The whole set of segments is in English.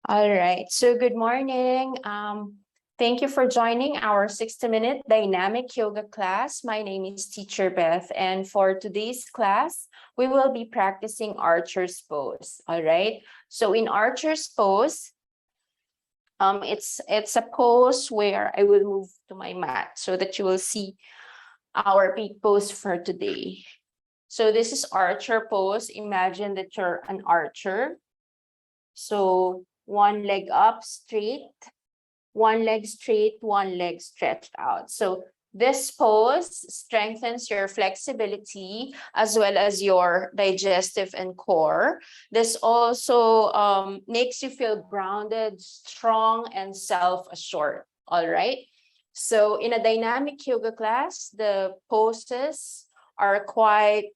All right, so good morning. Thank you for joining our 60-minute dynamic yoga class. My name is Teacher Beth, and for today's class, we will be practicing Archer's Pose. All right, so in Archer's Pose, it's a pose where I will move to my mat so that you will see our peak pose for today. So this is Archer Pose. Imagine that you're an archer. So one leg up straight, one leg straight, one leg stretched out. So this pose strengthens your flexibility as well as your digestive and core. This also makes you feel grounded, strong, and self-assured. All right. So in a dynamic yoga class, the poses are quite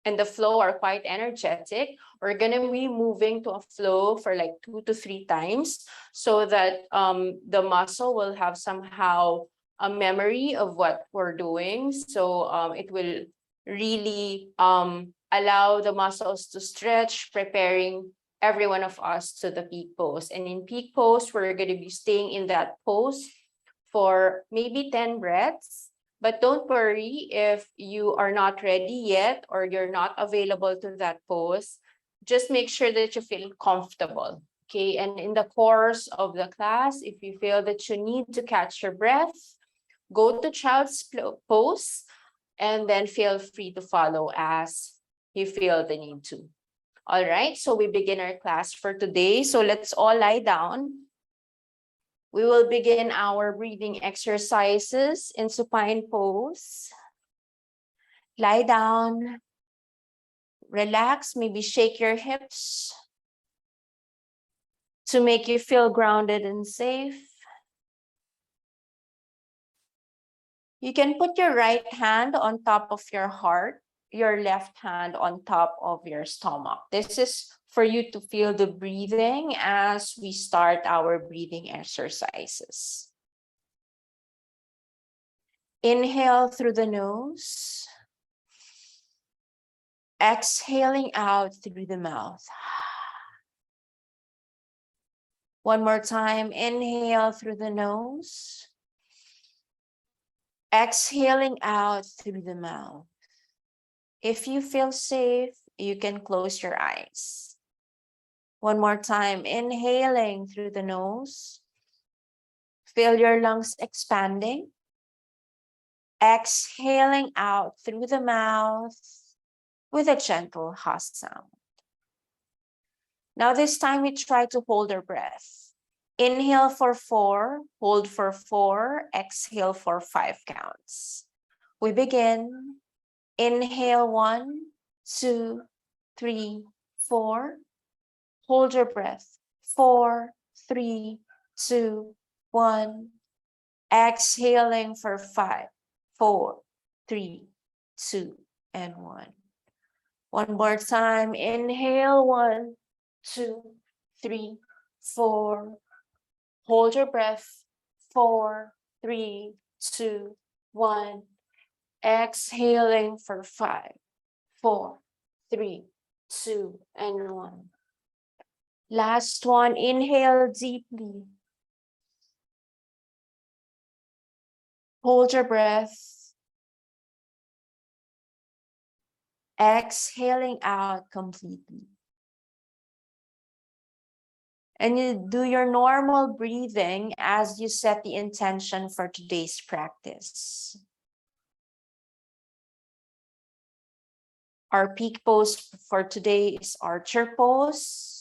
and the flow are quite energetic. We're going to be moving to a flow for like 2 to 3 times so that the muscle will have somehow a memory of what we're doing. So it will really allow the muscles to stretch, preparing every one of us to the peak pose. And in peak pose, we're going to be staying in that pose for maybe 10 breaths. But don't worry if you are not ready yet or you're not available to that pose. Just make sure that you feel comfortable. Okay. And in the course of the class, if you feel that you need to catch your breath, go to child's pose and then feel free to follow as you feel the need to. All right. So we begin our class for today. So let's all lie down. We will begin our breathing exercises in supine pose. Lie down, relax, maybe shake your hips to make you feel grounded and safe. You can put your right hand on top of your heart, your left hand on top of your stomach. This is for you to feel the breathing as we start our breathing exercises. Inhale through the nose. Exhaling out through the mouth. One more time, inhale through the nose. Exhaling out through the mouth. If you feel safe, you can close your eyes. One more time, inhaling through the nose. Feel your lungs expanding. Exhaling out through the mouth with a gentle ha sound. Now this time we try to hold our breath. Inhale for 4, hold for 4, exhale for 5 counts. We begin. Inhale 1, 2, 3, 4. Hold your breath. 4, 3, 2, 1. Exhaling for 5, 4, 3, 2, and 1. One more time. Inhale 1, 2, 3, 4. Hold your breath. 4, 3, 2, 1. Exhaling for 5, 4, 3, 2, and 1. Last one. Inhale deeply. Hold your breath. Exhaling out completely. And you do your normal breathing as you set the intention for today's practice. Our peak pose for today is Archer Pose.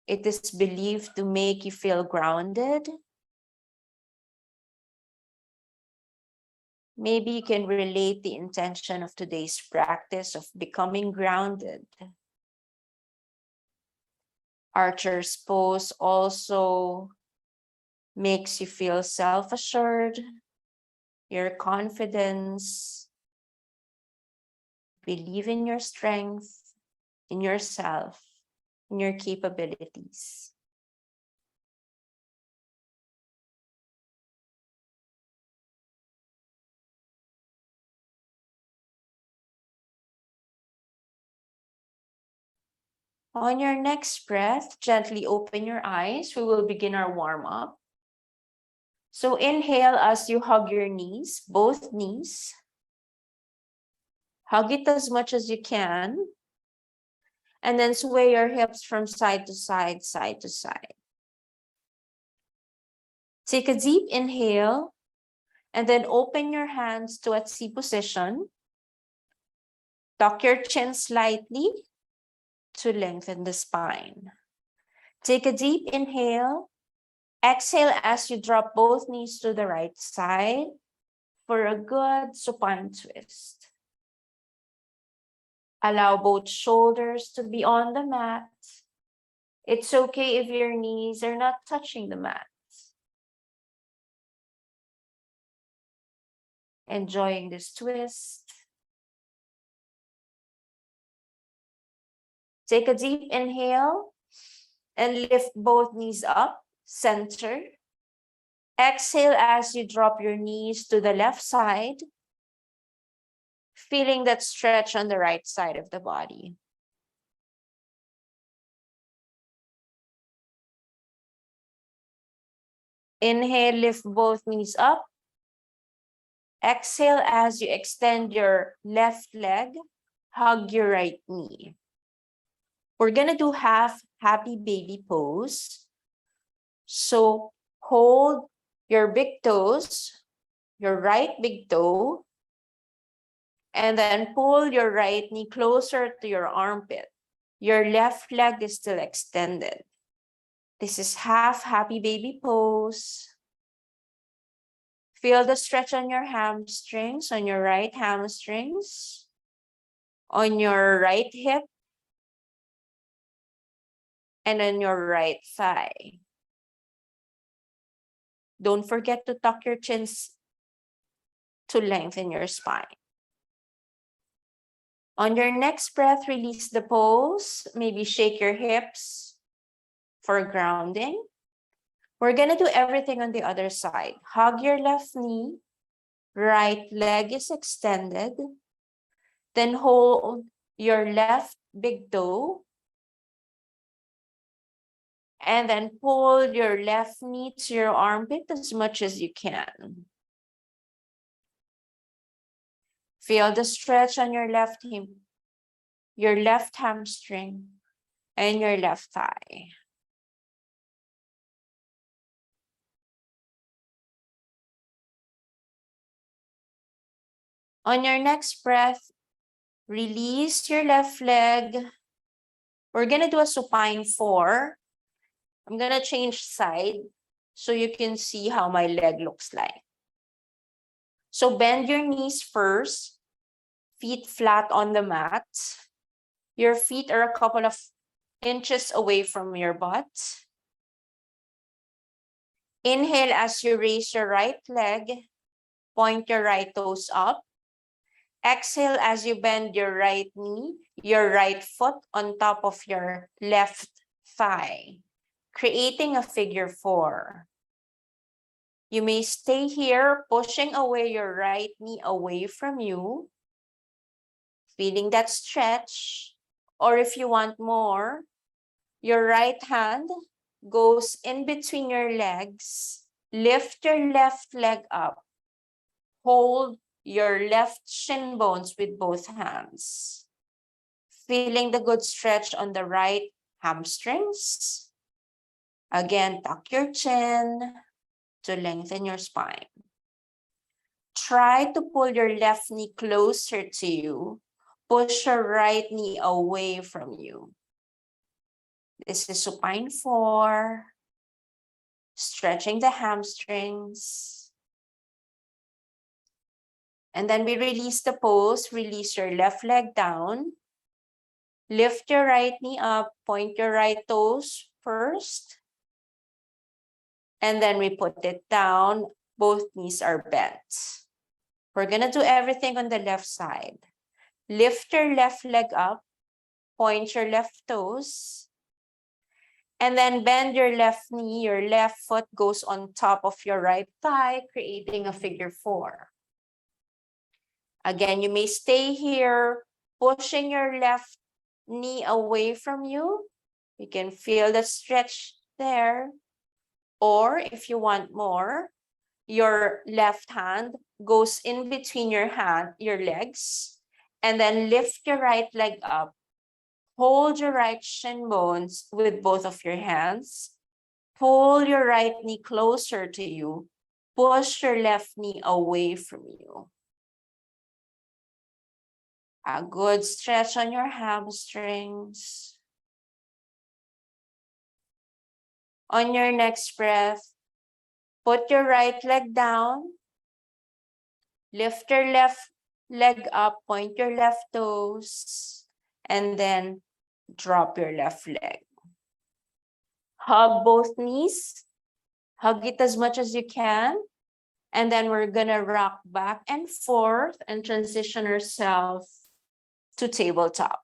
It is believed to make you feel grounded. Maybe you can relate the intention of today's practice of becoming grounded. Archer's pose also makes you feel self-assured, your confidence, believe in your strength, in yourself, in your capabilities. On your next breath, gently open your eyes. We will begin our warm-up. So inhale as you hug your knees, both knees. Hug it as much as you can. And then sway your hips from side to side, side to side. Take a deep inhale and then open your hands to a C position. Tuck your chin slightly to lengthen the spine. Take a deep inhale. Exhale as you drop both knees to the right side for a good supine twist. Allow both shoulders to be on the mat. It's okay if your knees are not touching the mat. Enjoying this twist. Take a deep inhale and lift both knees up, center. Exhale as you drop your knees to the left side, feeling that stretch on the right side of the body. Inhale, lift both knees up. Exhale as you extend your left leg, hug your right knee. We're gonna do half happy baby pose. So hold your big toes, your right big toe, and then pull your right knee closer to your armpit. Your left leg is still extended. This is half happy baby pose. Feel the stretch on your hamstrings, on your right hamstrings, on your right hip, and on your right thigh. Don't forget to tuck your chins to lengthen your spine. On your next breath, release the pose. Maybe shake your hips for grounding. We're gonna do everything on the other side. Hug your left knee. Right leg is extended. Then hold your left big toe. And then pull your left knee to your armpit as much as you can. Feel the stretch on your left hip, your left hamstring, and your left thigh. On your next breath, release your left leg. We're gonna do a supine 4. I'm gonna change side so you can see how my leg looks like. So bend your knees first, feet flat on the mat. Your feet are a couple of inches away from your butt. Inhale as you raise your right leg, point your right toes up. Exhale as you bend your right knee, your right foot on top of your left thigh, creating a figure 4. You may stay here, pushing away your right knee away from you, feeling that stretch. Or if you want more, your right hand goes in between your legs. Lift your left leg up. Hold your left shin bones with both hands. Feeling the good stretch on the right hamstrings. Again, tuck your chin to lengthen your spine. Try to pull your left knee closer to you. Push your right knee away from you. This is supine 4. Stretching the hamstrings. And then we release the pose. Release your left leg down. Lift your right knee up. Point your right toes first. And then we put it down. Both knees are bent. We're gonna do everything on the left side. Lift your left leg up. Point your left toes. And then bend your left knee. Your left foot goes on top of your right thigh, creating a figure 4. Again, you may stay here, pushing your left knee away from you. You can feel the stretch there. Or if you want more, your left hand goes in between your legs, and then lift your right leg up. Hold your right shin bones with both of your hands. Pull your right knee closer to you. Push your left knee away from you. A good stretch on your hamstrings. On your next breath, put your right leg down. Lift your left leg up, point your left toes, and then drop your left leg. Hug both knees. Hug it as much as you can. And then we're gonna rock back and forth and transition ourselves to tabletop.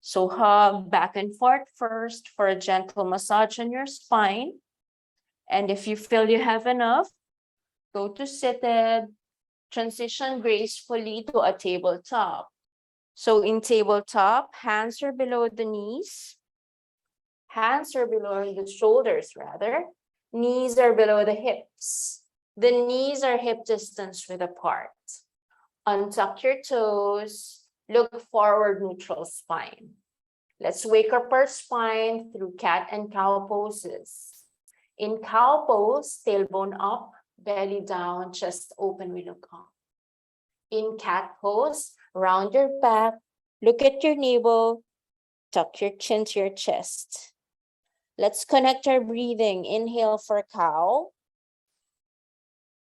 So hug back and forth first for a gentle massage on your spine. And if you feel you have enough, go to seated, transition gracefully to a tabletop. So in tabletop, hands are below the knees. Hands are below the shoulders, rather. Knees are below the hips. The knees are hip distance width apart. Untuck your toes. Look forward, neutral spine. Let's wake up our spine through cat and cow poses. In cow pose, tailbone up, belly down, chest open, we look up. In cat pose, round your back, look at your navel, tuck your chin to your chest. Let's connect our breathing. Inhale for cow.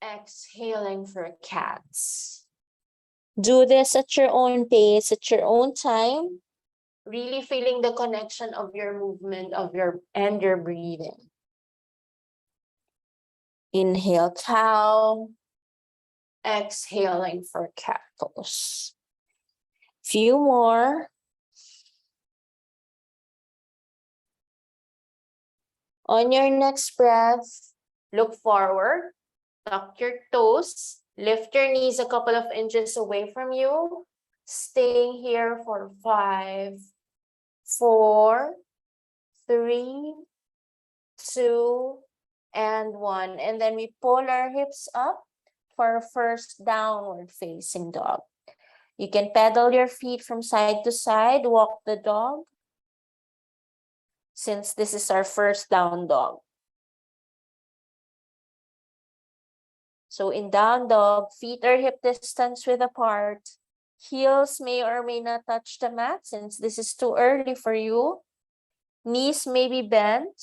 Exhaling for cats. Do this at your own pace, at your own time. Really feeling the connection of your movement and your breathing. Inhale, cow. Exhaling for cat pose. Few more. On your next breath, look forward, tuck your toes, lift your knees a couple of inches away from you, staying here for 5, 4, 3, 2, and 1. And then we pull our hips up for our first downward facing dog. You can pedal your feet from side to side, walk the dog, since this is our first down dog. So in down dog, feet are hip distance width apart. Heels may or may not touch the mat since this is too early for you. Knees may be bent.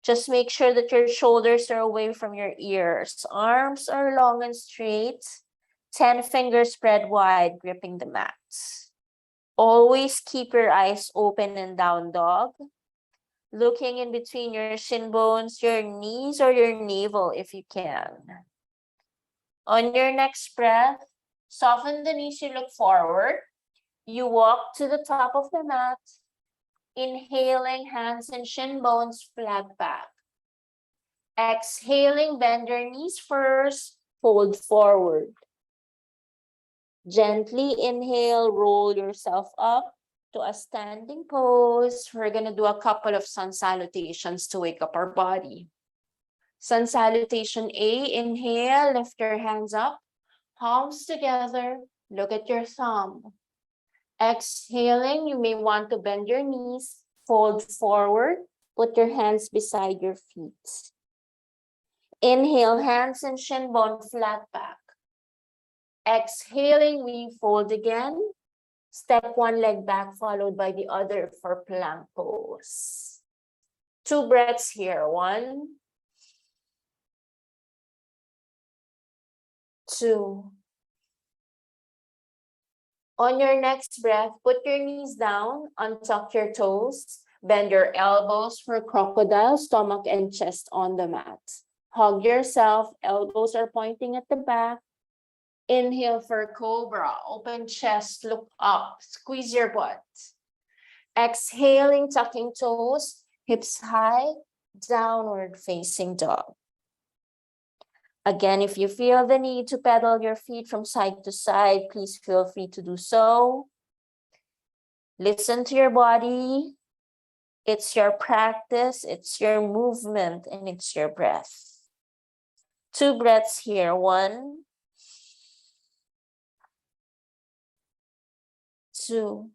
Just make sure that your shoulders are away from your ears. Arms are long and straight. 10 fingers spread wide, gripping the mat. Always keep your eyes open in down dog. Looking in between your shin bones, your knees, or your navel if you can. On your next breath, soften the knees, you look forward. You walk to the top of the mat. Inhaling, hands and shin bones flat back. Exhaling, bend your knees first, fold forward. Gently inhale, roll yourself up to a standing pose. We're gonna do a couple of sun salutations to wake up our body. Sun salutation A, inhale, lift your hands up, palms together, look at your thumb. Exhaling, you may want to bend your knees, fold forward, put your hands beside your feet. Inhale, hands and shin bone flat back. Exhaling, we fold again. Step one leg back, followed by the other for plank pose. 2 breaths here. 1, 2. On your next breath, put your knees down, untuck your toes, bend your elbows for crocodile, stomach and chest on the mat. Hug yourself, elbows are pointing at the back. Inhale for cobra, open chest, look up, squeeze your butt. Exhaling, tucking toes, hips high, downward facing dog. Again, if you feel the need to pedal your feet from side to side, please feel free to do so. Listen to your body. It's your practice, it's your movement, and it's your breath. 2 breaths here. 1, 2.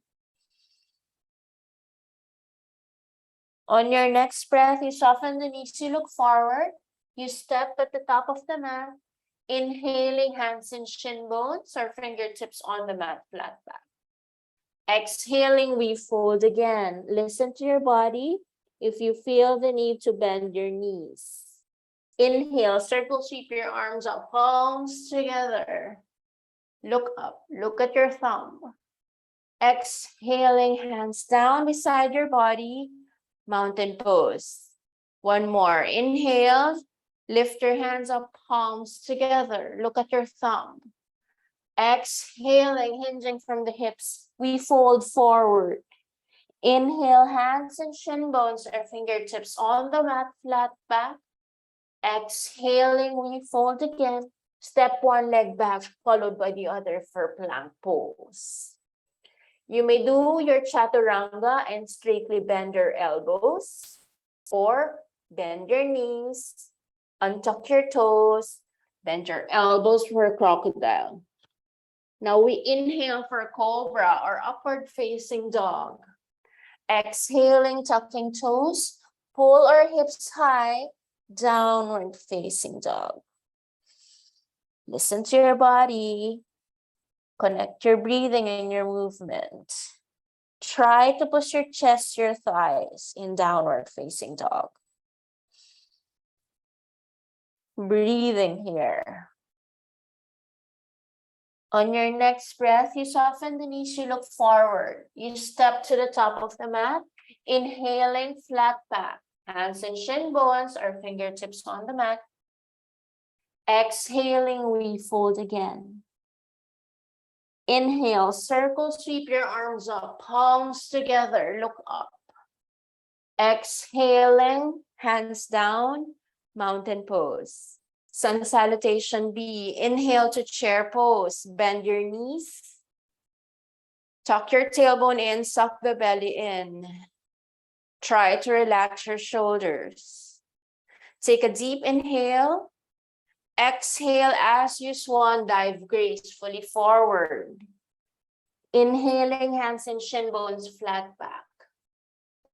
On your next breath, you soften the knees, you look forward. You step at the top of the mat. Inhaling, hands and shin bones or fingertips on the mat, flat back. Exhaling, we fold again. Listen to your body. If you feel the need to bend your knees. Inhale, circle sweep your arms up, palms together. Look up, look at your thumb. Exhaling, hands down beside your body, mountain pose. 1 more, inhale, lift your hands up, palms together. Look at your thumb. Exhaling, hinging from the hips, we fold forward. Inhale, hands and shin bones or fingertips on the mat, flat back. Exhaling, we fold again. Step 1 leg back, followed by the other for plank pose. You may do your chaturanga and straightly bend your elbows or bend your knees, untuck your toes, bend your elbows for a crocodile. Now we inhale for cobra or upward facing dog. Exhaling, tucking toes, pull our hips high, downward facing dog. Listen to your body. Connect your breathing and your movement. Try to push your chest, your thighs in downward facing dog. Breathing here. On your next breath, you soften the knees, you look forward. You step to the top of the mat. Inhaling, flat back. Hands and shin bones or fingertips on the mat. Exhaling, we fold again. Inhale, circle, sweep your arms up, palms together, look up. Exhaling, hands down, mountain pose. Sun salutation B. Inhale to chair pose. Bend your knees. Tuck your tailbone in, suck the belly in. Try to relax your shoulders. Take a deep inhale. Exhale as you swan dive gracefully forward. Inhaling, hands and shin bones flat back.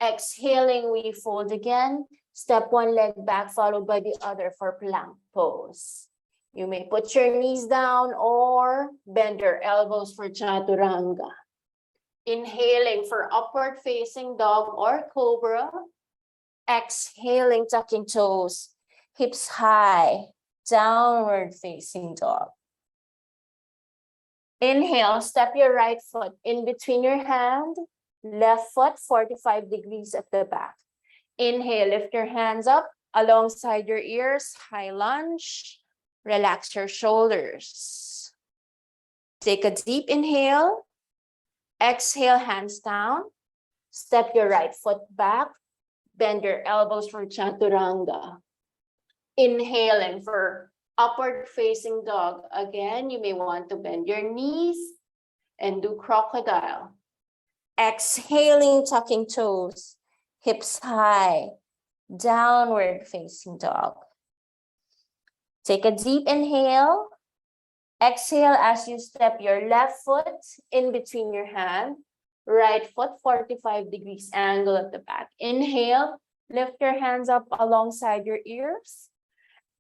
Exhaling, we fold again. Step 1 leg back, followed by the other for plank pose. You may put your knees down or bend your elbows for chaturanga. Inhaling for upward facing dog or cobra. Exhaling, tucking toes, hips high, downward facing dog. Inhale, step your right foot in between your hand, left foot 45 degrees at the back. Inhale, lift your hands up alongside your ears, high lunge, relax your shoulders. Take a deep inhale, exhale, hands down, step your right foot back, bend your elbows for chaturanga. Inhaling for upward facing dog. Again, you may want to bend your knees and do crocodile. Exhaling, tucking toes, hips high, downward facing dog. Take a deep inhale. Exhale as you step your left foot in between your hand, right foot 45 degrees angle at the back. Inhale, lift your hands up alongside your ears,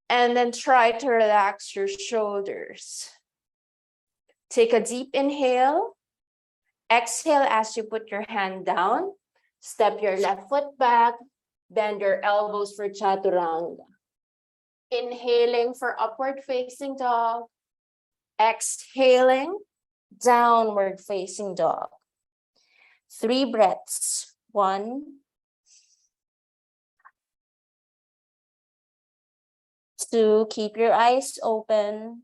and then try to relax your shoulders. Take a deep inhale. Exhale as you put your hand down. Step your left foot back. Bend your elbows for chaturanga. Inhaling for upward facing dog. Exhaling, downward facing dog. 3 breaths. 1, 2, keep your eyes open.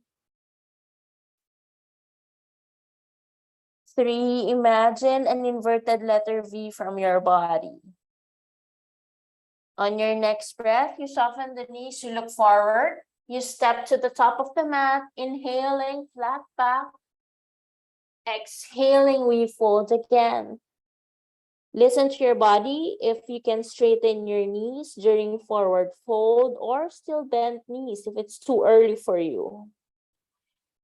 3, imagine an inverted letter V from your body. On your next breath, you soften the knees, you look forward. You step to the top of the mat, inhaling, flat back. Exhaling, we fold again. Listen to your body if you can straighten your knees during forward fold or still bend knees if it's too early for you.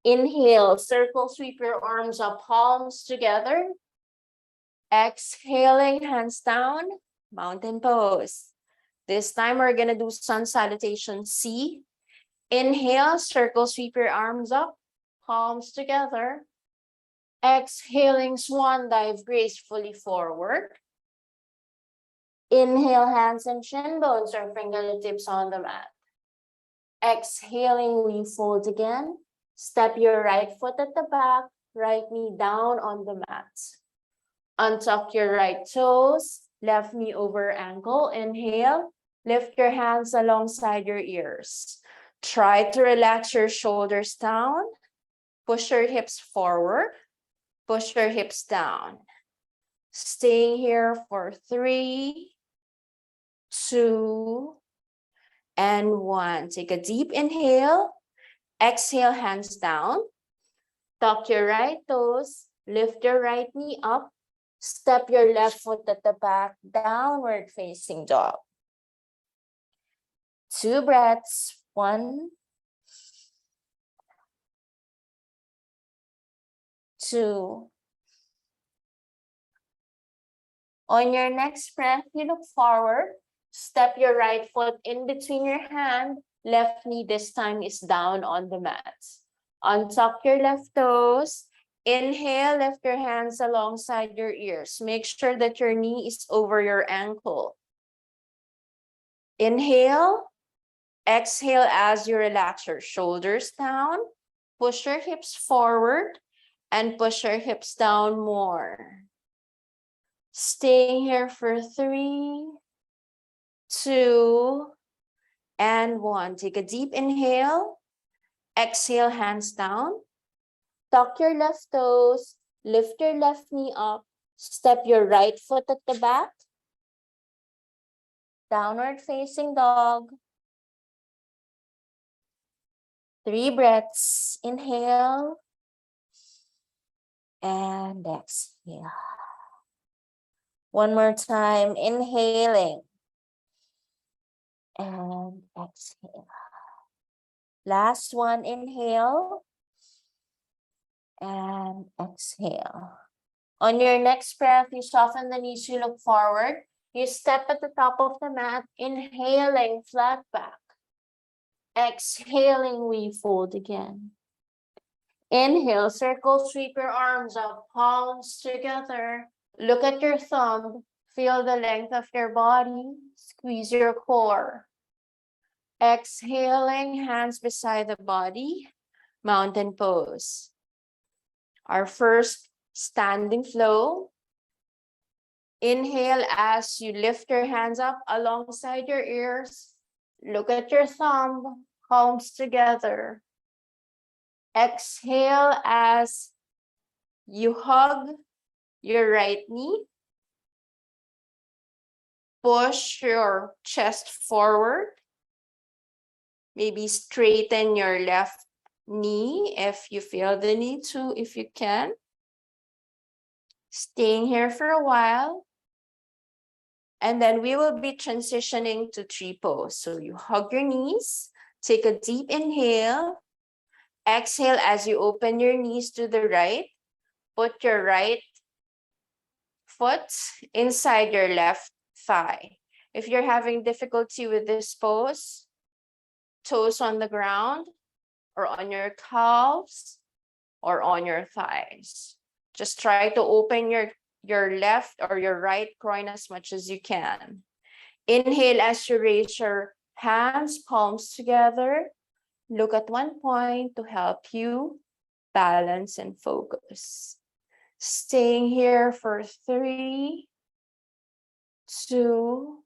Inhale, circle, sweep your arms up, palms together. Exhaling, hands down, mountain pose. This time we're gonna do sun salutation C. Inhale, circle, sweep your arms up, palms together. Exhaling, swan dive gracefully forward. Inhale, hands and shin bones or fingertips on the mat. Exhaling, we fold again. Step your right foot at the back, right knee down on the mat. Untuck your right toes, left knee over ankle. Inhale, lift your hands alongside your ears. Try to relax your shoulders down. Push your hips forward. Push your hips down. Staying here for 3, 2, and 1. Take a deep inhale. Exhale, hands down. Tuck your right toes. Lift your right knee up. Step your left foot at the back, downward facing dog. 2 breaths. 1, 2. On your next breath, you look forward. Step your right foot in between your hand. Left knee this time is down on the mat. Untuck your left toes. Inhale, lift your hands alongside your ears. Make sure that your knee is over your ankle. Inhale. Exhale as you relax your shoulders down. Push your hips forward and push your hips down more. Staying here for 3, 2, and 1. Take a deep inhale. Exhale, hands down. Tuck your left toes. Lift your left knee up. Step your right foot at the back. Downward facing dog. 3 breaths. Inhale. And exhale. One more time. Inhaling. And exhale. Last one, inhale. And exhale. On your next breath, you soften the knees, you look forward. You step at the top of the mat, inhaling, flat back. Exhaling, we fold again. Inhale, circle, sweep your arms up, palms together. Look at your thumb, feel the length of your body, squeeze your core. Exhaling, hands beside the body, mountain pose. Our first standing flow. Inhale as you lift your hands up alongside your ears. Look at your thumb, palms together. Exhale as you hug your right knee. Push your chest forward. Maybe straighten your left knee if you feel the need to, if you can. Staying here for a while. And then we will be transitioning to tree pose. So you hug your knees, take a deep inhale. Exhale as you open your knees to the right. Put your right foot inside your left thigh. If you're having difficulty with this pose, toes on the ground or on your calves or on your thighs. Just try to open your left or your right groin as much as you can. Inhale as you raise your hands, palms together. Look at one point to help you balance and focus. Staying here for 3, 2,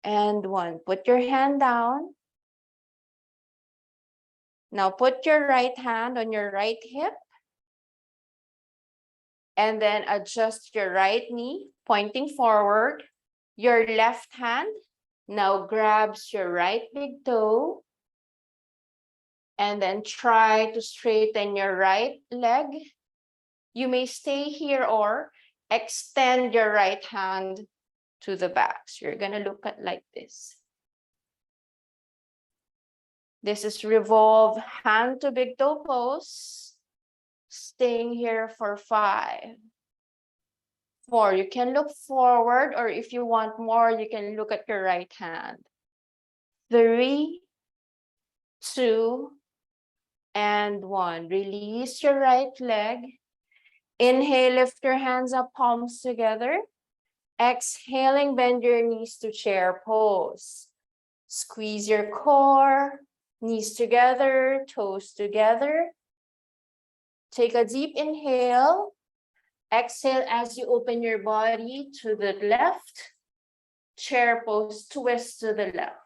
and 1. Put your hand down. Now put your right hand on your right hip. And then adjust your right knee, pointing forward. Your left hand now grabs your right big toe. And then try to straighten your right leg. You may stay here or extend your right hand to the back. So you're gonna look at like this. This is revolve hand to big toe pose. Staying here for 5, 4. You can look forward, or if you want more, you can look at your right hand. 3, 2, and 1. Release your right leg. Inhale, lift your hands up, palms together. Exhaling, bend your knees to chair pose. Squeeze your core, knees together, toes together. Take a deep inhale. Exhale as you open your body to the left. Chair pose, twist to the left.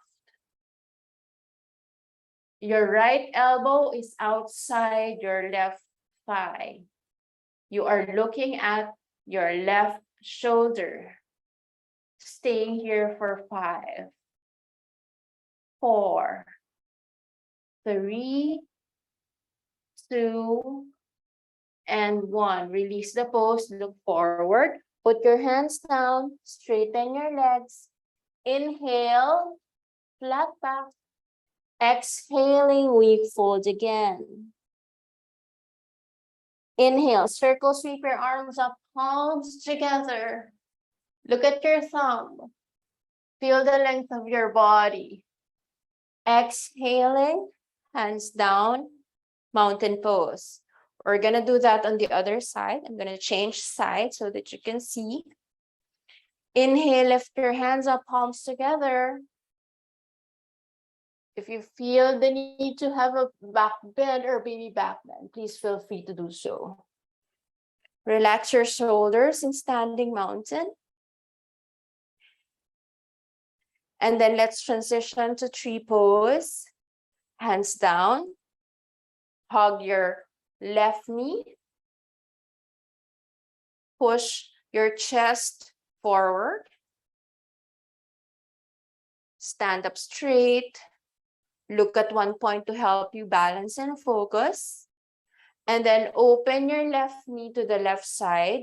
Your right elbow is outside your left thigh. You are looking at your left shoulder. Staying here for 5, 4, 3, 2, and 1. Release the pose, look forward. Put your hands down, straighten your legs. Inhale, flat back. Exhaling, we fold again. Inhale, circle, sweep your arms up, palms together. Look at your thumb. Feel the length of your body. Exhaling, hands down, mountain pose. We're gonna do that on the other side. I'm gonna change side so that you can see. Inhale, lift your hands up, palms together. If you feel the need to have a back bend or baby back bend, please feel free to do so. Relax your shoulders in standing mountain. And then let's transition to tree pose. Hands down. Hug your left knee. Push your chest forward. Stand up straight. Look at one point to help you balance and focus. And then open your left knee to the left side.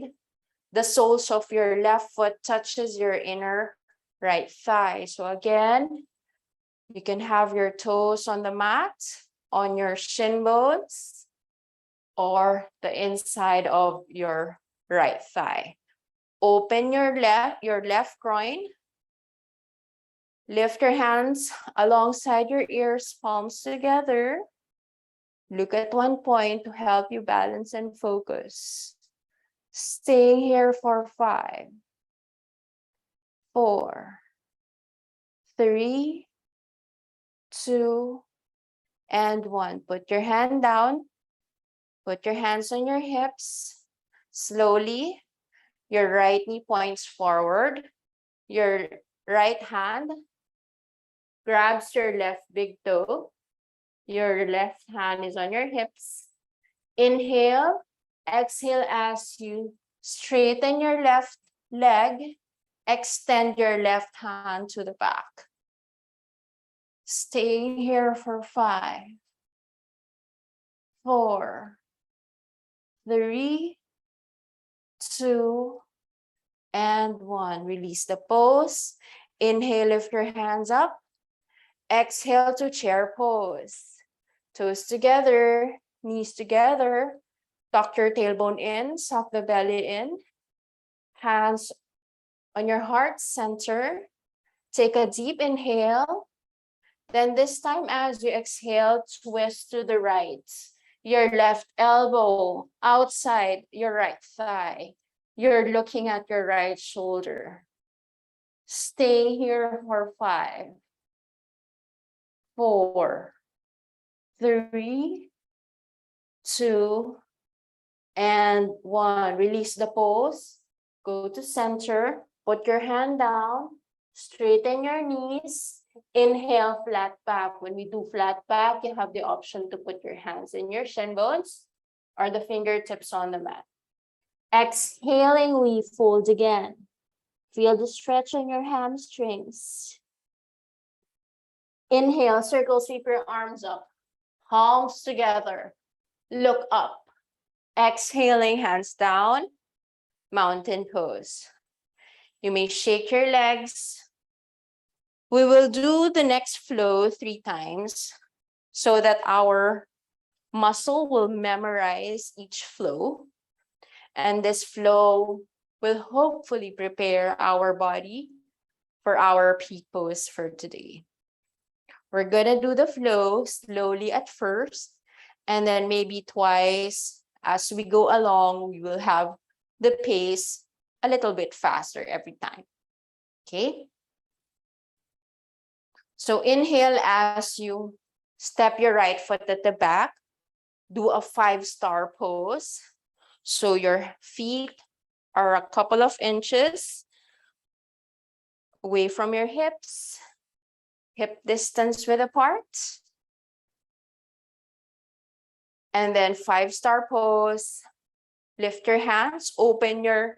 The soles of your left foot touches your inner right thigh. So again, you can have your toes on the mat, on your shin bones, or the inside of your right thigh. Open your left groin. Lift your hands alongside your ears, palms together. Look at one point to help you balance and focus. Staying here for 5, 4, 3, 2, and 1. Put your hand down. Put your hands on your hips. Slowly, your right knee points forward. Your right hand grabs your left big toe. Your left hand is on your hips. Inhale, exhale as you straighten your left leg. Extend your left hand to the back. Staying here for 5, 4, 3, 2, and 1. Release the pose. Inhale, lift your hands up. Exhale to chair pose. Toes together, knees together. Tuck your tailbone in, suck the belly in. Hands on your heart center. Take a deep inhale. Then this time as you exhale, twist to the right. Your left elbow outside your right thigh. You're looking at your right shoulder. Stay here for 5, 4, 3, 2, and 1. Release the pose. Go to center. Put your hand down. Straighten your knees. Inhale, flat back. When we do flat back, you have the option to put your hands in your shin bones or the fingertips on the mat. Exhaling, we fold again. Feel the stretch on your hamstrings. Inhale, circle, sweep your arms up. Palms together. Look up. Exhaling, hands down. mountain pose. You may shake your legs. We will do the next flow 3 times so that our muscle will memorize each flow. And this flow will hopefully prepare our body for our peak pose for today. We're gonna do the flow slowly at first, and then maybe twice as we go along, we will have the pace a little bit faster every time, okay? So inhale as you step your right foot at the back, do a 5-star pose. So your feet are a couple of inches away from your hips, hip distance width apart. And then 5-star pose, lift your hands, open your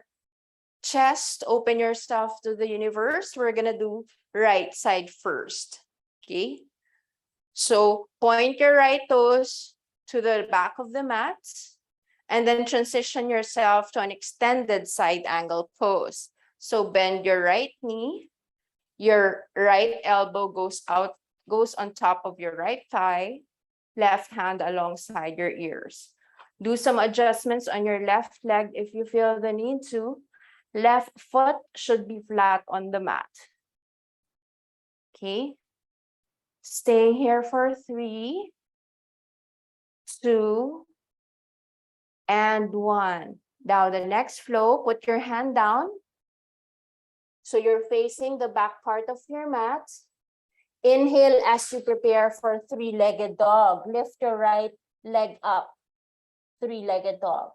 chest, open yourself to the universe. We're gonna do right side first, okay? So point your right toes to the back of the mat, and then transition yourself to an extended side angle pose. So bend your right knee, your right elbow goes on top of your right thigh, left hand alongside your ears. Do some adjustments on your left leg if you feel the need to. Left foot should be flat on the mat. Okay. Stay here for 3, 2, and 1. Now the next flow, put your hand down. So you're facing the back part of your mat. Inhale as you prepare for 3-legged dog. Lift your right leg up. 3-legged dog.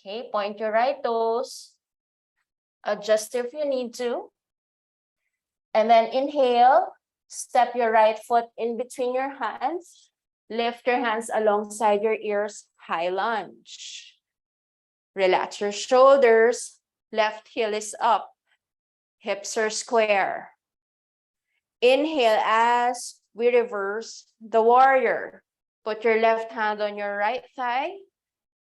Okay, point your right toes. Adjust if you need to. And then inhale, step your right foot in between your hands. Lift your hands alongside your ears, high lunge. Relax your shoulders. Left heel is up. Hips are square. Inhale as we reverse the warrior. Put your left hand on your right thigh,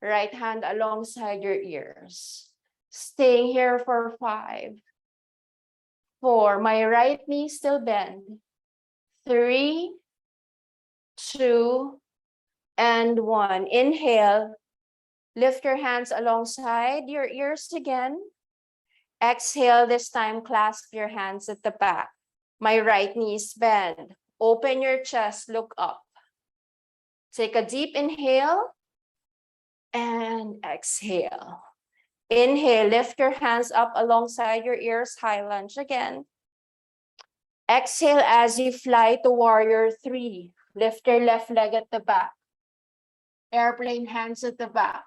right hand alongside your ears. Staying here for 5, 4, my right knee still bend. 3, 2, and 1. Inhale, lift your hands alongside your ears again. Exhale, this time clasp your hands at the back. My right knee is bend. Open your chest, look up. Take a deep inhale and exhale. Inhale, lift your hands up alongside your ears, high lunge again. Exhale as you fly to warrior 3. Lift your left leg at the back. Airplane hands at the back.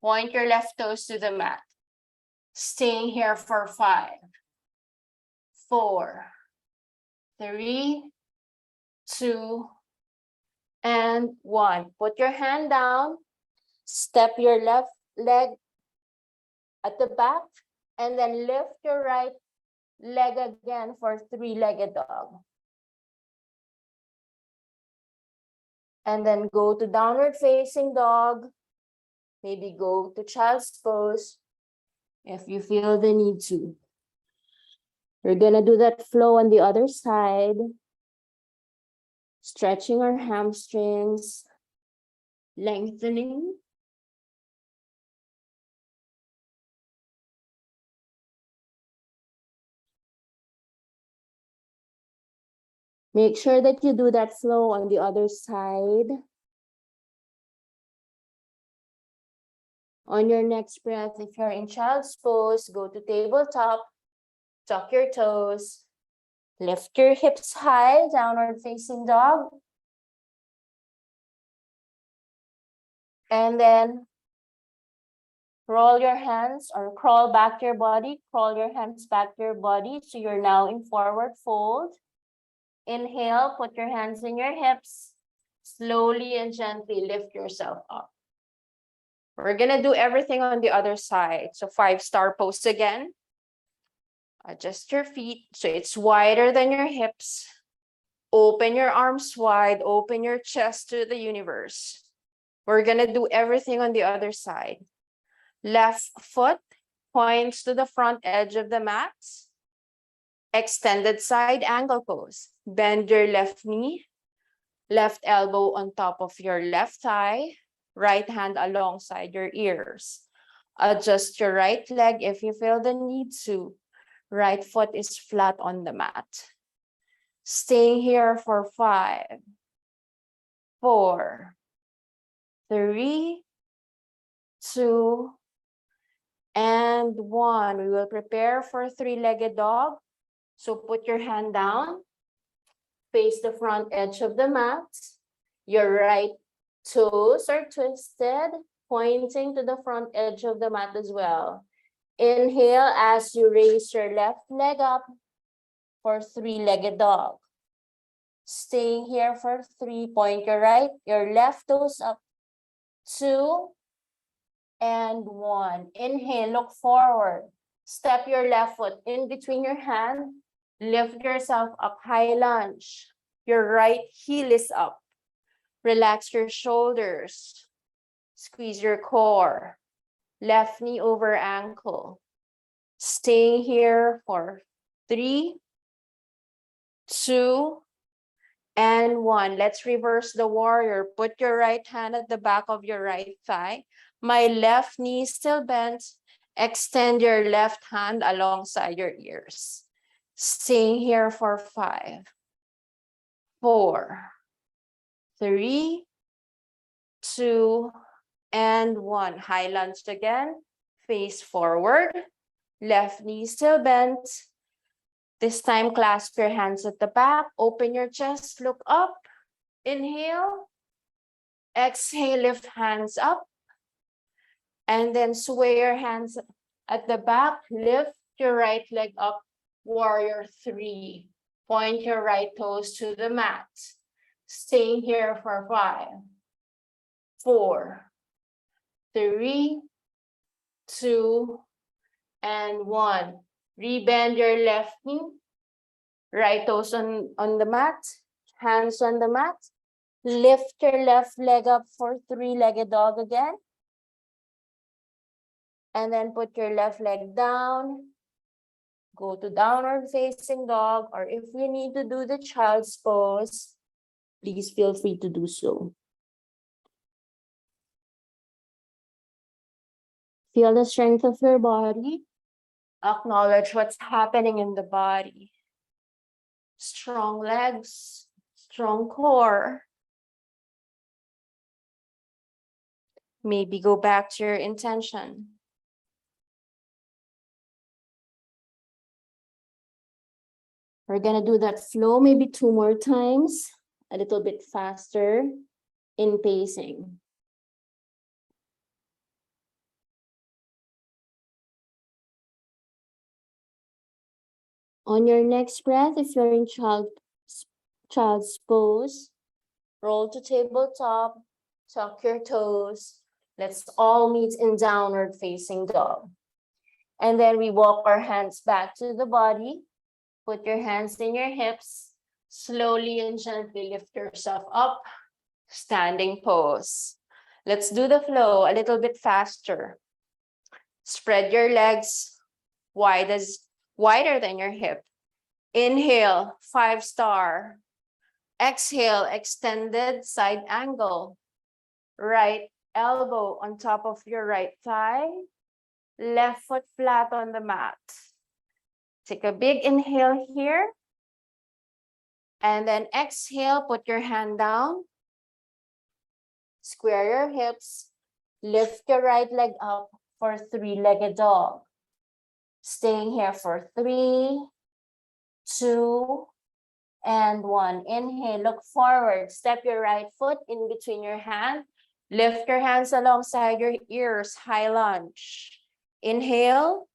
Point your left toes to the mat. Staying here for 5, 4, 3, 2, and 1. Put your hand down. Step your left leg at the back, and then lift your right leg again for 3-legged dog. And then go to downward facing dog. Maybe go to child's pose if you feel the need to. We're gonna do that flow on the other side. Stretching our hamstrings, lengthening. Make sure that you do that flow on the other side. On your next breath, if you're in child's pose, go to tabletop, tuck your toes, lift your hips high, downward facing dog. And then roll your hands or crawl back your body, crawl your hands back your body. So you're now in forward fold. Inhale, put your hands in your hips. Slowly and gently lift yourself up. We're gonna do everything on the other side. So 5-star pose again. Adjust your feet so it's wider than your hips. Open your arms wide, open your chest to the universe. We're gonna do everything on the other side. Left foot points to the front edge of the mat. Extended side angle pose. Bend your left knee, left elbow on top of your left thigh, right hand alongside your ears. Adjust your right leg if you feel the need to. Right foot is flat on the mat. Staying here for 5, 4, 3, 2, and 1. We will prepare for three-legged dog. So put your hand down, face the front edge of the mat. Your right toes are twisted, pointing to the front edge of the mat as well. Inhale as you raise your left leg up for three-legged dog. Staying here for 3, point your left toes up, 2, and 1. Inhale, look forward. Step your left foot in between your hand. Lift yourself up, high lunge. Your right heel is up. Relax your shoulders. Squeeze your core. Left knee over ankle. Staying here for 3, 2, and 1. Let's reverse the warrior. Put your right hand at the back of your right thigh. My left knee still bent. Extend your left hand alongside your ears. Staying here for 5, 4, 3, 2, and 1. High lunge again. Face forward. Left knee still bent. This time, clasp your hands at the back. Open your chest. Look up. Inhale. Exhale. Lift hands up. And then sway your hands at the back. Lift your right leg up. Warrior 3. Point your right toes to the mat. Staying here for 5, 4, 3, 2, and 1. Rebend your left knee. Right toes on the mat. Hands on the mat. Lift your left leg up for three-legged dog again. And then put your left leg down. Go to downward facing dog, or if you need to do the child's pose, please feel free to do so. Feel the strength of your body. Acknowledge what's happening in the body. Strong legs, strong core. Maybe go back to your intention. We're gonna do that flow maybe 2 more times, a little bit faster in pacing. On your next breath, if you're in child's pose, roll to tabletop, tuck your toes. Let's all meet in downward facing dog. And then we walk our hands back to the body. Put your hands in your hips. Slowly and gently lift yourself up. Standing pose. Let's do the flow a little bit faster. Spread your legs wider than your hip. Inhale, 5-star. Exhale, extended side angle. Right elbow on top of your right thigh. Left foot flat on the mat. Take a big inhale here. And then exhale, put your hand down. Square your hips. Lift your right leg up for three-legged dog. Staying here for 3, 2, and 1. Inhale, look forward. Step your right foot in between your hand. Lift your hands alongside your ears. High lunge. Inhale.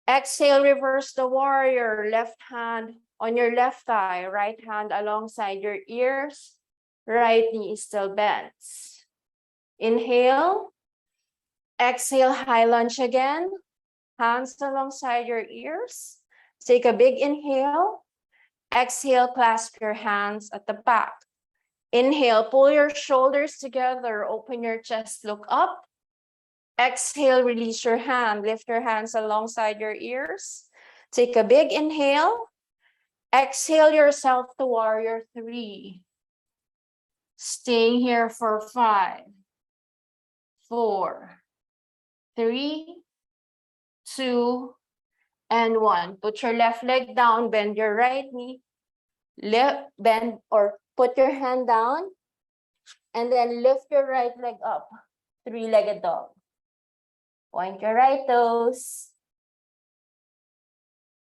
Exhale, reverse the warrior. Left hand on your left thigh. Right hand alongside your ears. Right knee is still bent. Inhale. Exhale, high lunge again. Hands alongside your ears. Take a big inhale. Exhale, clasp your hands at the back. Inhale, pull your shoulders together. Open your chest, look up. Exhale, release your hand. Lift your hands alongside your ears. Take a big inhale. Exhale yourself to warrior 3. Staying here for 5, 4, 3, 2, and 1. Put your left leg down, bend your right knee. Bend or put your hand down, and then lift your right leg up. 3-legged dog. Point your right toes.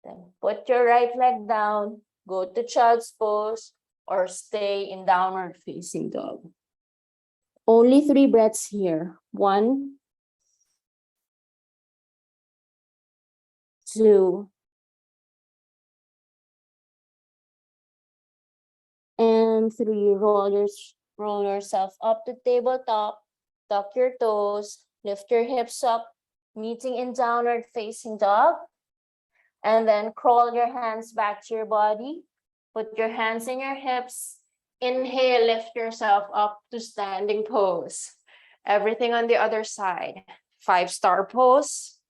Then put your right leg down. Go to child's pose or stay in downward facing dog. Only 3 breaths here. 1, 2, and 3. Roll yourself up to tabletop. Tuck your toes. Lift your hips up, meeting in downward facing dog. And then crawl your hands back to your body. Put your hands in your hips. Inhale, lift yourself up to standing pose. Everything on the other side. 5-star pose.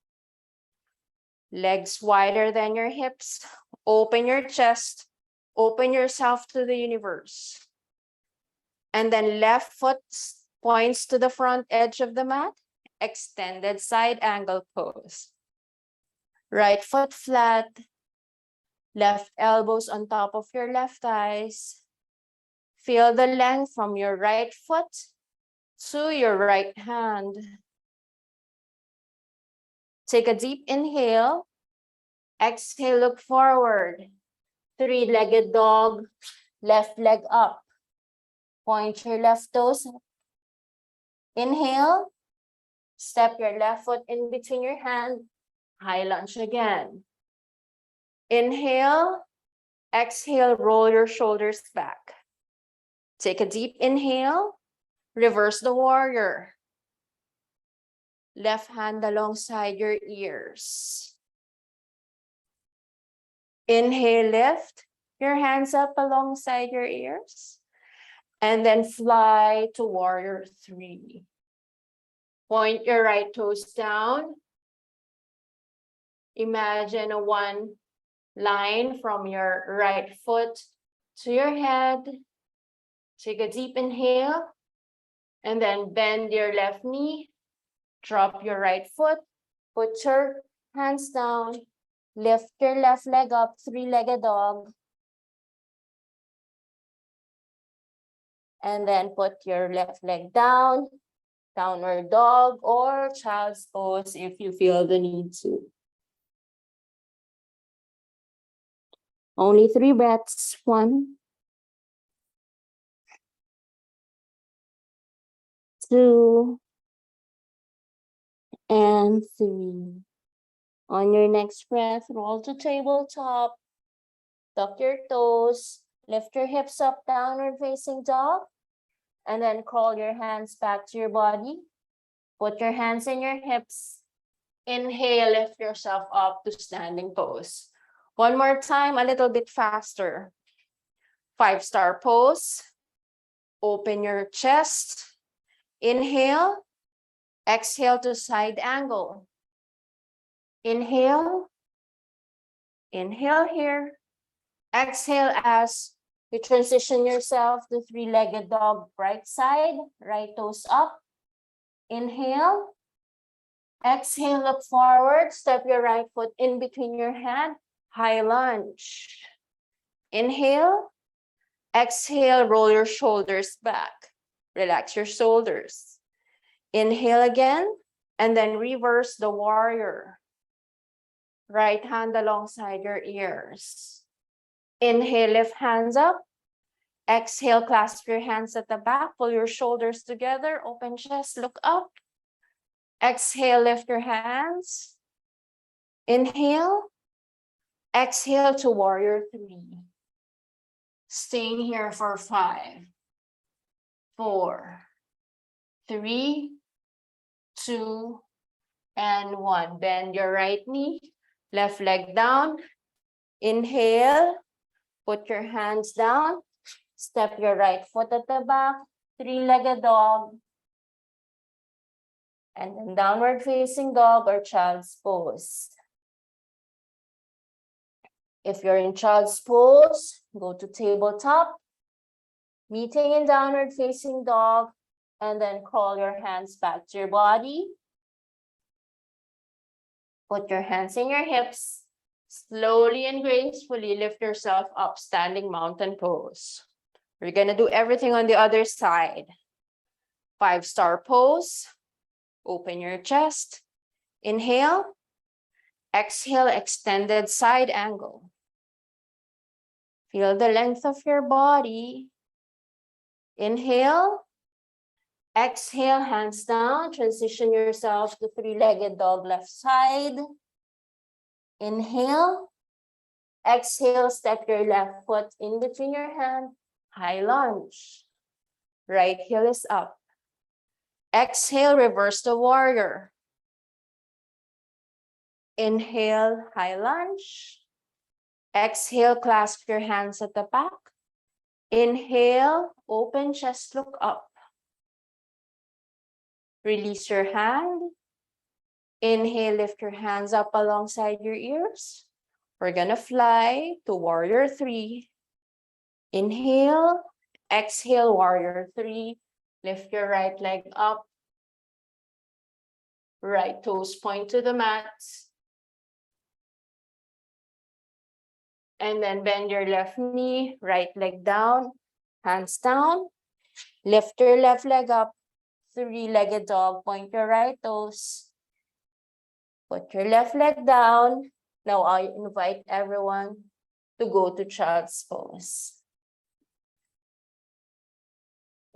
Legs wider than your hips. Open your chest. Open yourself to the universe. And then left foot points to the front edge of the mat. Extended side angle pose. Right foot flat. Left elbows on top of your left thighs. Feel the length from your right foot to your right hand. Take a deep inhale. Exhale, look forward. 3-legged dog, left leg up. Point your left toes. Inhale. Step your left foot in between your hand. High lunge again. Inhale. Exhale, roll your shoulders back. Take a deep inhale. Reverse the warrior. Left hand alongside your ears. Inhale, lift your hands up alongside your ears. And then fly to warrior 3. Point your right toes down. Imagine a 1 line from your right foot to your head. Take a deep inhale. And then bend your left knee. Drop your right foot. Put your hands down. Lift your left leg up, 3-legged dog. And then put your left leg down, downward dog or child's pose if you feel the need to. Only 3 breaths. 1, 2, and 3. On your next breath, roll to tabletop. Tuck your toes. Lift your hips up, downward facing dog. And then crawl your hands back to your body. Put your hands in your hips. Inhale, lift yourself up to standing pose. One more time, a little bit faster. 5-star pose. Open your chest. Inhale. Exhale to side angle. Inhale. Inhale here. Exhale as you transition yourself to 3-legged dog, right side, right toes up. Inhale. Exhale, look forward. Step your right foot in between your hand. High lunge. Inhale. Exhale, roll your shoulders back. Relax your shoulders. Inhale again, and then reverse the warrior. Right hand alongside your ears. Inhale, lift hands up. Exhale, clasp your hands at the back. Pull your shoulders together. Open chest, look up. Exhale, lift your hands. Inhale. Exhale to warrior 3. Staying here for 5, 4, 3, 2, and 1. Bend your right knee. Left leg down. Inhale. Put your hands down. Step your right foot at the back. 3-legged dog. And then downward facing dog or child's pose. If you're in child's pose, go to tabletop, meeting in downward facing dog, and then crawl your hands back to your body. Put your hands in your hips. Slowly and gracefully lift yourself up, standing mountain pose. We're gonna do everything on the other side. 5-star pose. Open your chest. Inhale. Exhale, extended side angle. Feel the length of your body. Inhale. Exhale, hands down. Transition yourself to 3-legged dog left side. Inhale. Exhale, step your left foot in between your hand. High lunge. Right heel is up. Exhale, reverse the warrior. Inhale, high lunge. Exhale, clasp your hands at the back. Inhale, open chest, look up. Release your hand. Inhale, lift your hands up alongside your ears. We're gonna fly to warrior 3. Inhale, exhale, warrior 3. Lift your right leg up. Right toes point to the mat. And then bend your left knee, right leg down, hands down. Lift your left leg up, 3-legged dog, point your right toes. Put your left leg down. Now I invite everyone to go to child's pose.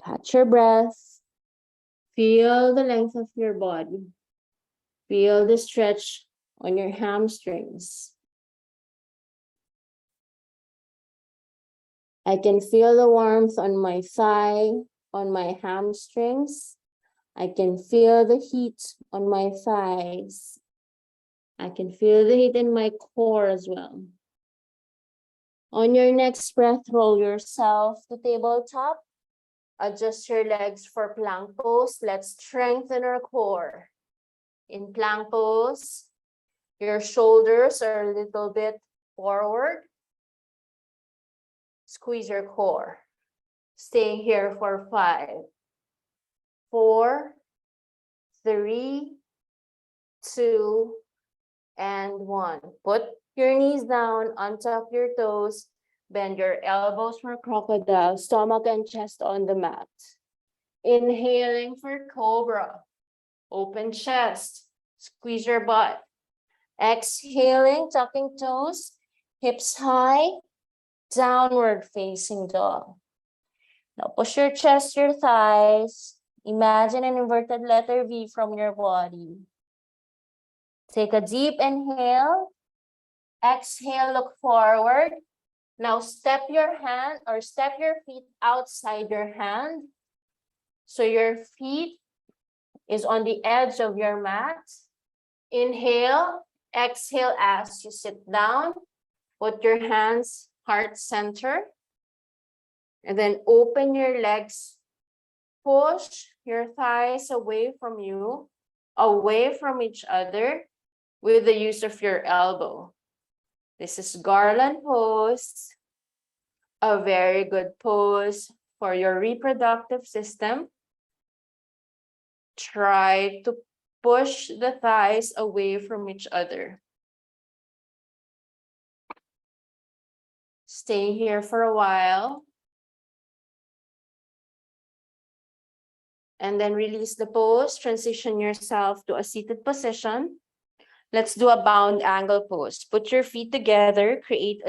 Catch your breath. Feel the length of your body. Feel the stretch on your hamstrings. I can feel the warmth on my thigh, on my hamstrings. I can feel the heat on my thighs. I can feel the heat in my core as well. On your next breath, roll yourself to tabletop. Adjust your legs for plank pose. Let's strengthen our core. In plank pose, your shoulders are a little bit forward. Squeeze your core. Stay here for 5, 4, 3, 2, and 1. Put your knees down, untap your toes, bend your elbows for crocodile, stomach and chest on the mat. Inhaling for cobra. Open chest, squeeze your butt. Exhaling, tucking toes, hips high, downward facing dog. Now push your chest, your thighs. Imagine an inverted letter V from your body. Take a deep inhale. Exhale, look forward. Now step your hand or step your feet outside your hand. So your feet is on the edge of your mat. Inhale, exhale as you sit down. Put your hands heart center. And then open your legs. Push your thighs away from you, away from each other with the use of your elbow. This is garland pose, a very good pose for your reproductive system. Try to push the thighs away from each other. Stay here for a while. And then release the pose, transition yourself to a seated position. Let's do a bound angle pose. Put your feet together, create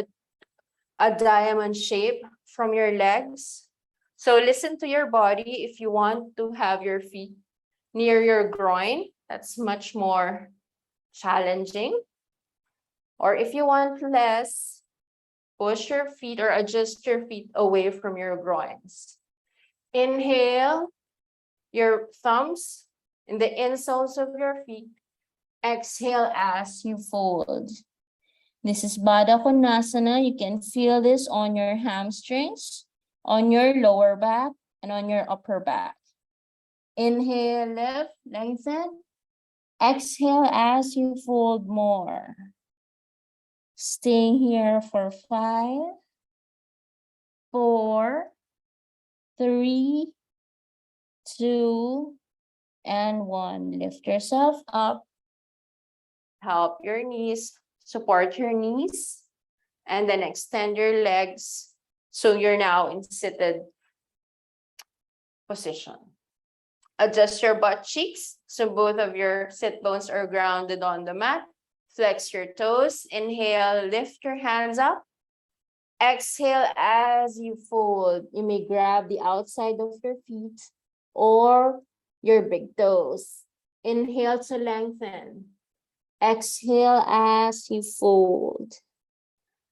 a diamond shape from your legs. So listen to your body. If you want to have your feet near your groin, that's much more challenging. Or if you want less, push your feet or adjust your feet away from your groins. Inhale. Your thumbs in the insoles of your feet. Exhale as you fold. This is Baddha Konasana. You can feel this on your hamstrings, on your lower back, and on your upper back. Inhale, lift, lengthen. Exhale as you fold more. Staying here for 5, 4, 3, 2, and 1. Lift yourself up. Help your knees, support your knees, and then extend your legs. So you're now in seated position. Adjust your butt cheeks so both of your sit bones are grounded on the mat. Flex your toes. Inhale, lift your hands up. Exhale as you fold. You may grab the outside of your feet or your big toes. Inhale to lengthen. Exhale as you fold.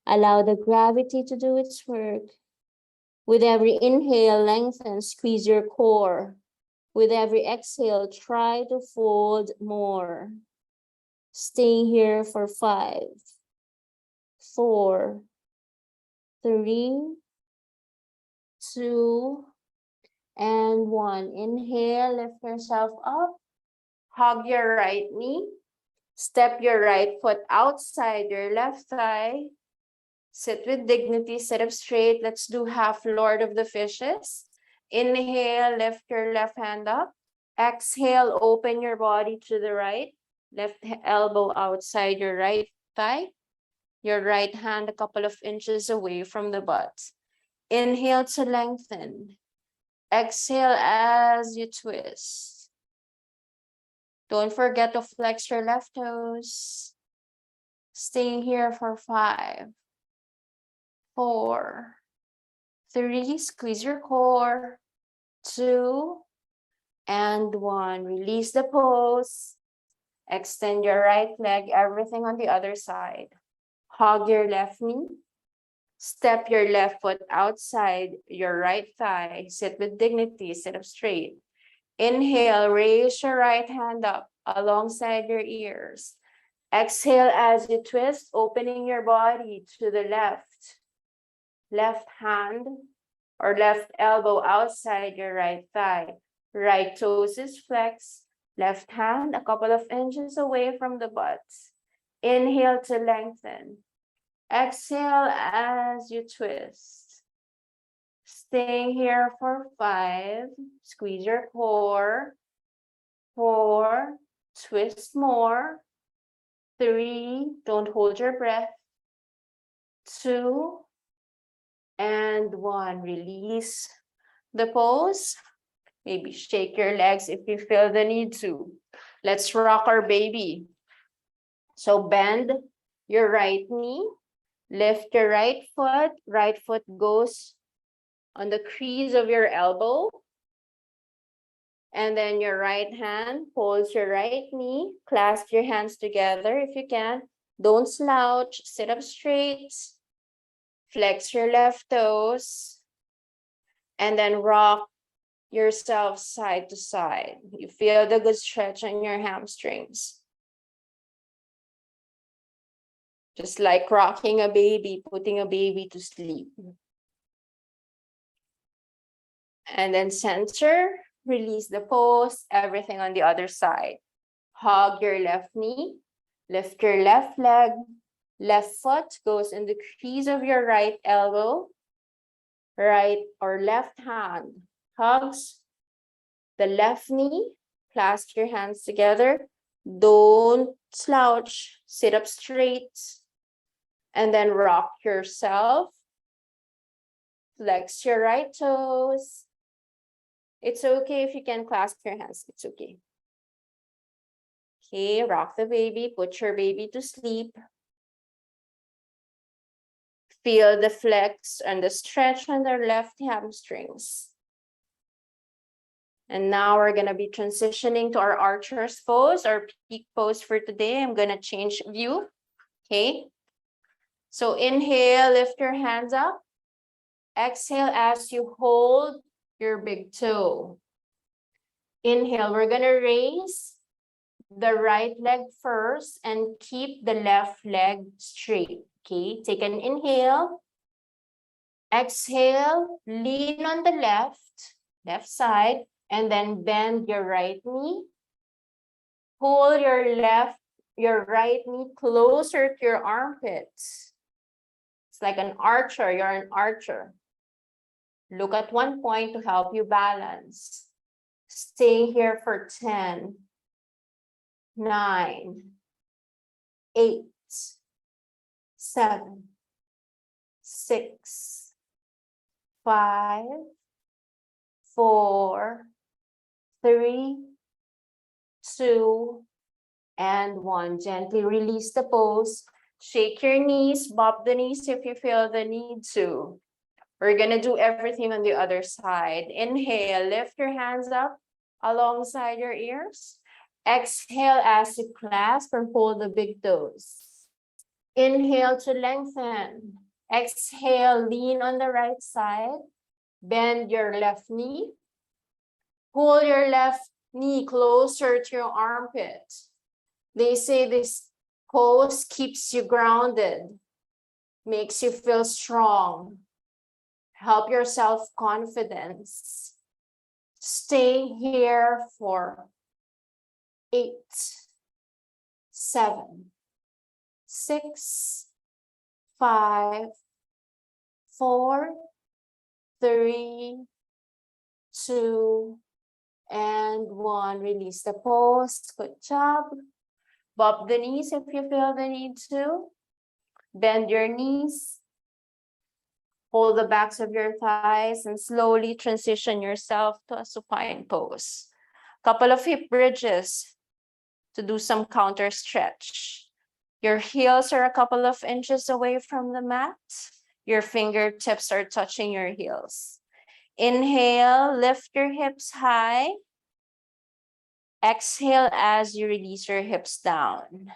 Allow the gravity to do its work. With every inhale, lengthen, squeeze your core. With every exhale, try to fold more. Staying here for 5, 4, 3, 2, and 1. Inhale, lift yourself up. Hug your right knee. Step your right foot outside your left thigh. Sit with dignity, sit up straight. Let's do half Lord of the Fishes. Inhale, lift your left hand up. Exhale, open your body to the right. Left elbow outside your right thigh. Your right hand a couple of inches away from the butt. Inhale to lengthen. Exhale as you twist. Don't forget to flex your left toes. Staying here for 5, 4, 3, squeeze your core, 2, and 1. Release the pose. Extend your right leg, everything on the other side. Hug your left knee. Step your left foot outside your right thigh. Sit with dignity, sit up straight. Inhale, raise your right hand up alongside your ears. Exhale as you twist, opening your body to the left. Left hand or left elbow outside your right thigh. Right toes is flexed. Left hand a couple of inches away from the butt. Inhale to lengthen. Exhale as you twist. Staying here for 5. Squeeze your core. 4. Twist more. 3. Don't hold your breath. 2. And 1. Release the pose. Maybe shake your legs if you feel the need to. Let's rock our baby. So bend your right knee. Lift your right foot. Right foot goes on the crease of your elbow. And then your right hand holds your right knee. Clasp your hands together if you can. Don't slouch. Sit up straight. Flex your left toes. And then rock yourself side to side. You feel the good stretch on your hamstrings. Just like rocking a baby, putting a baby to sleep. And then center, release the pose, everything on the other side. Hug your left knee, lift your left leg, left foot goes in the crease of your right elbow, right or left hand hugs the left knee, clasp your hands together. Don't slouch, sit up straight, and then rock yourself. Flex your right toes. It's okay if you can clasp your hands, it's okay. Okay, rock the baby, put your baby to sleep. Feel the flex and the stretch on their left hamstrings. And now we're gonna be transitioning to our archer's pose, our peak pose for today. I'm gonna change view, okay? So inhale, lift your hands up. Exhale as you hold your big toe. Inhale, we're gonna raise the right leg first and keep the left leg straight, okay? Take an inhale. Exhale, lean on the left side, and then bend your right knee. Pull your right knee closer to your armpits. It's like an archer, you're an archer. Look at one point to help you balance. Stay here for 10, 9, 8, 7, 6, 5, 4, 3, 2, and 1. Gently release the pose. Shake your knees, bop the knees if you feel the need to. We're gonna do everything on the other side. Inhale, lift your hands up alongside your ears. Exhale as you clasp and pull the big toes. Inhale to lengthen. Exhale, lean on the right side. Bend your left knee. Pull your left knee closer to your armpit. They say this pose keeps you grounded, makes you feel strong. Help your self-confidence. Stay here for 8, 7, 6, 5, 4, 3, 2, and 1. Release the pose. Good job. Bop the knees if you feel the need to. Bend your knees. Hold the backs of your thighs and slowly transition yourself to a supine pose. Couple of hip bridges to do some counter stretch. Your heels are a couple of inches away from the mat. Your fingertips are touching your heels. Inhale, lift your hips high. Exhale as you release your hips down.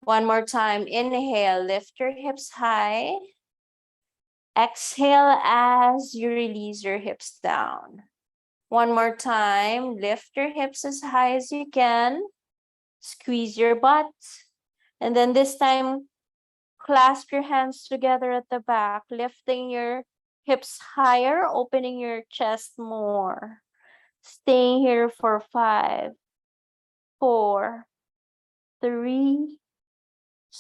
One more time. Inhale, lift your hips high. Exhale as you release your hips down. One more time. Lift your hips as high as you can. Squeeze your butt. And then this time, clasp your hands together at the back, lifting your hips higher, opening your chest more. Staying here for 5, 4, 3,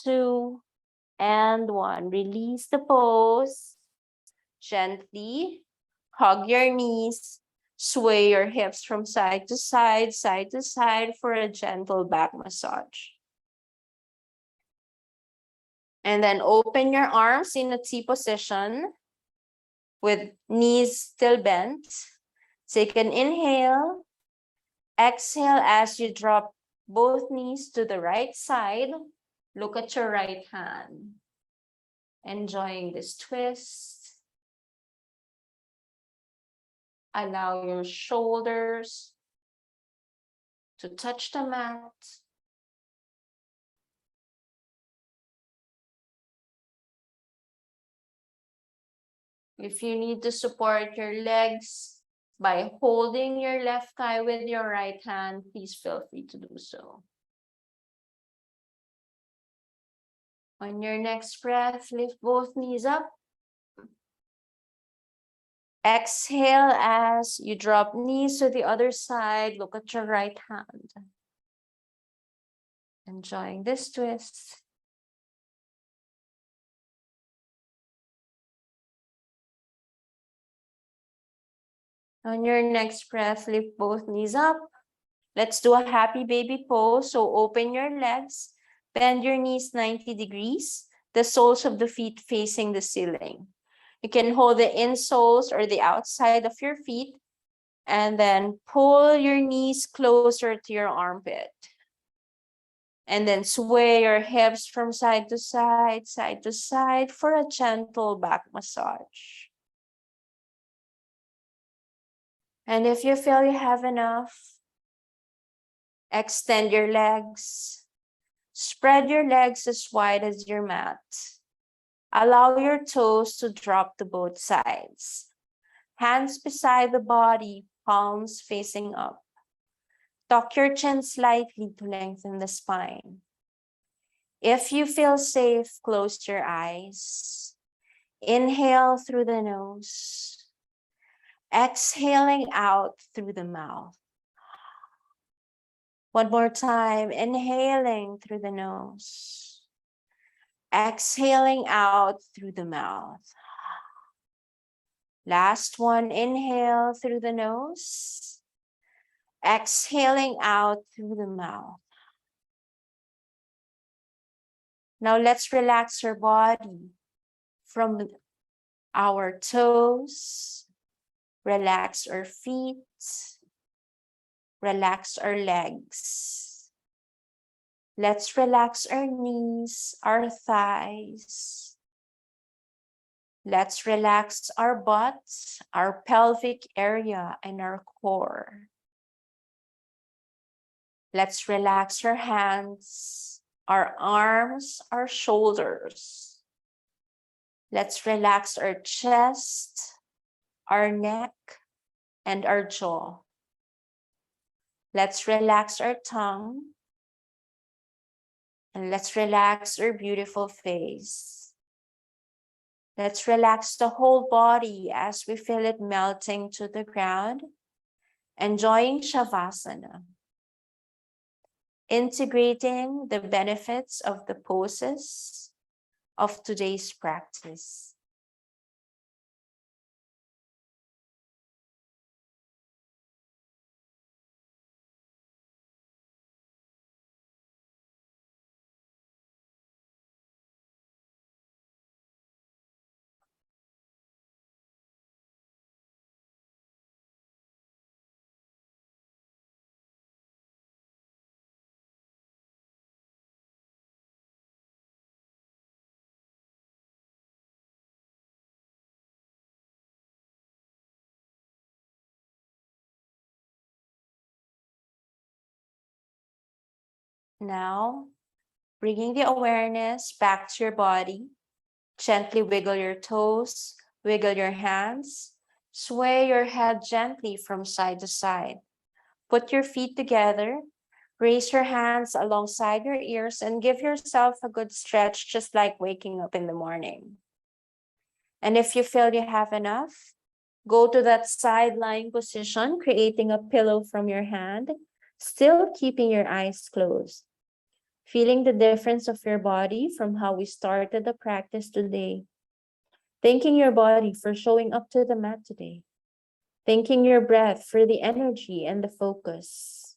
2, and 1. Release the pose. Gently hug your knees. Sway your hips from side to side for a gentle back massage. And then open your arms in a T position with knees still bent. Take an inhale. Exhale as you drop both knees to the right side. Look at your right hand. Enjoying this twist. Allow your shoulders to touch the mat. If you need to support your legs by holding your left thigh with your right hand, please feel free to do so. On your next breath, lift both knees up. Exhale as you drop knees to the other side. Look at your right hand. Enjoying this twist. On your next breath, lift both knees up. Let's do a happy baby pose. So open your legs, bend your knees 90 degrees, the soles of the feet facing the ceiling. You can hold the insoles or the outside of your feet, and then pull your knees closer to your armpit. And then sway your hips from side to side for a gentle back massage. And if you feel you have enough, extend your legs. Spread your legs as wide as your mat. Allow your toes to drop to both sides. Hands beside the body, palms facing up. Tuck your chin slightly to lengthen the spine. If you feel safe, close your eyes. Inhale through the nose. Exhaling out through the mouth. One more time, inhaling through the nose. Exhaling out through the mouth. Last one, inhale through the nose. Exhaling out through the mouth. Now let's relax our body from our toes. Relax our feet. Relax our legs. Let's relax our knees, our thighs. Let's relax our butt, our pelvic area, and our core. Let's relax our hands, our arms, our shoulders. Let's relax our chest, our neck, and our jaw. Let's relax our tongue. And let's relax our beautiful face. Let's relax the whole body as we feel it melting to the ground, enjoying Shavasana, integrating the benefits of the poses of today's practice. Now, bringing the awareness back to your body, gently wiggle your toes, wiggle your hands, sway your head gently from side to side. Put your feet together, raise your hands alongside your ears, and give yourself a good stretch, just like waking up in the morning. And if you feel you have enough, go to that side lying position, creating a pillow from your hand, still keeping your eyes closed. Feeling the difference of your body from how we started the practice today. Thanking your body for showing up to the mat today. Thanking your breath for the energy and the focus.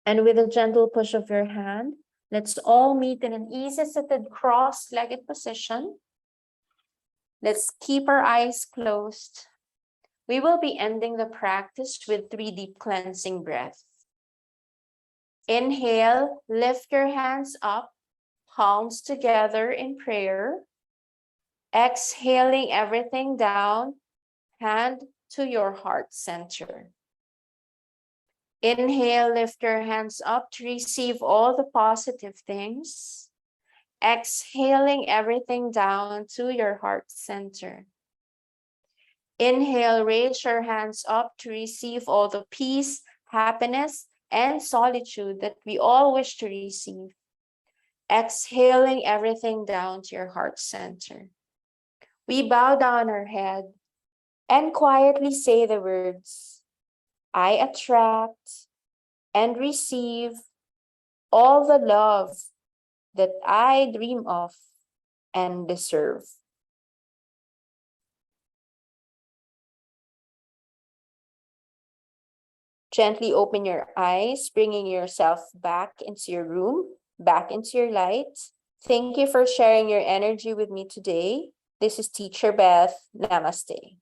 And with a gentle push of your hand, let's all meet in an easy-seated cross-legged position. Let's keep our eyes closed. We will be ending the practice with 3 deep cleansing breaths. Inhale, lift your hands up, palms together in prayer. Exhaling everything down, hand to your heart center. Inhale, lift your hands up to receive all the positive things. Exhaling everything down to your heart center. Inhale, raise your hands up to receive all the peace, happiness, and solitude that we all wish to receive. Exhaling everything down to your heart center. We bow down our head and quietly say the words, I attract and receive all the love that I dream of and deserve. Gently open your eyes, bringing yourself back into your room, back into your light. Thank you for sharing your energy with me today. This is Teacher Beth. Namaste.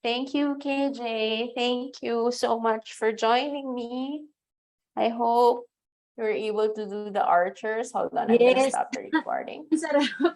Thank you, KJ. Thank you so much for joining me. I hope you're able to do the archers. Hold on, I'm gonna Yes. stop the recording.